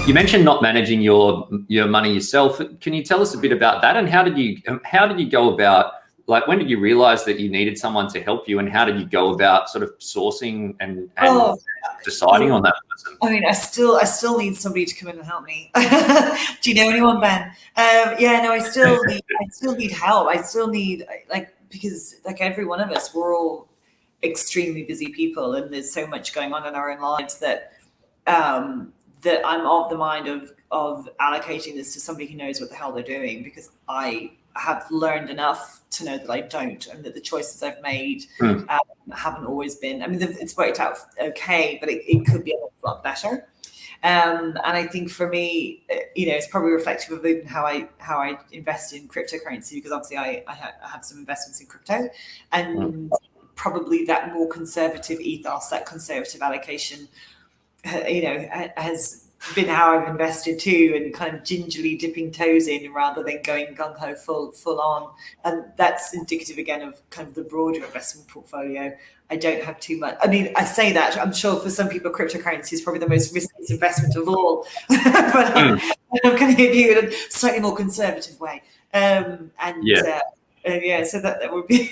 You mentioned not managing your money yourself. Can you tell us a bit about that, and how did you go about, like, when did you realize that you needed someone to help you, and how did you go about sort of sourcing and deciding on that person? I mean, I still need somebody to come in and help me. Do you know anyone, Ben? I still need help. I still need, because like every one of us, we're all extremely busy people, and there's so much going on in our own lives that that I'm of the mind of allocating this to somebody who knows what the hell they're doing, because I have learned enough to know that I don't, and that the choices I've made haven't always been. I mean, it's worked out okay, but it could be a lot better. And I think for me, it's probably reflective of even how I invest in cryptocurrency, because obviously I have some investments in crypto, and probably that more conservative ethos, that conservative allocation, has been how I've invested too, and kind of gingerly dipping toes in rather than going gung-ho full on. And that's indicative again of kind of the broader investment portfolio. I don't have too much. I mean, I say that, I'm sure for some people cryptocurrency is probably the most risky investment of all, but I'm going to give you in a slightly more conservative way. So that would be,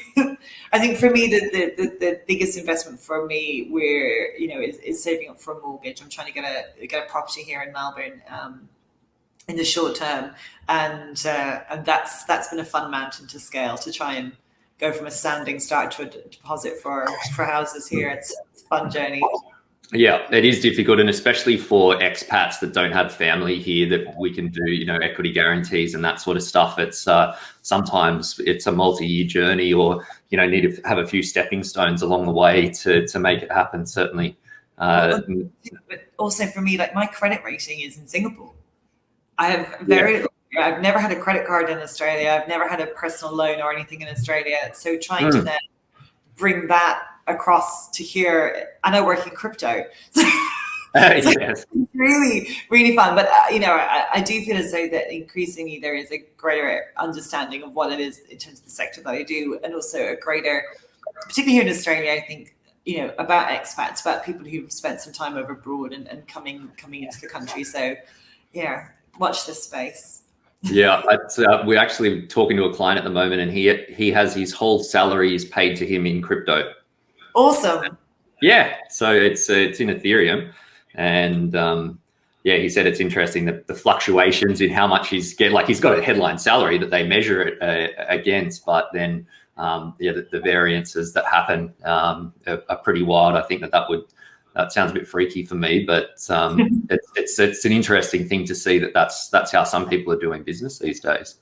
I think for me, the biggest investment for me, is saving up for a mortgage. I'm trying to get a property here in Melbourne in the short term, and that's been a fun mountain to scale, to try and go from a standing start to a deposit for houses here. It's a fun journey. Yeah, it is difficult, and especially for expats that don't have family here, that we can do, equity guarantees and that sort of stuff. It's sometimes it's a multi-year journey, or need to have a few stepping stones along the way to make it happen. Certainly, but also for me, like, my credit rating is in Singapore. I have I've never had a credit card in Australia. I've never had a personal loan or anything in Australia. So trying to then bring that across to here, and I work in crypto, so it's really, really fun. But I do feel as though that increasingly there is a greater understanding of what it is in terms of the sector that I do, and also a greater, particularly here in Australia, I think, about expats, about people who've spent some time over abroad and coming into the country. So watch this space. Yeah, we're actually talking to a client at the moment, and he has his whole salary is paid to him in crypto. Awesome. Yeah, so it's in Ethereum, and he said it's interesting that the fluctuations in how much he's getting. Like, he's got a headline salary that they measure it against, but then the variances that happen are pretty wild. I think that sounds a bit freaky for me, but it's an interesting thing to see that's how some people are doing business these days.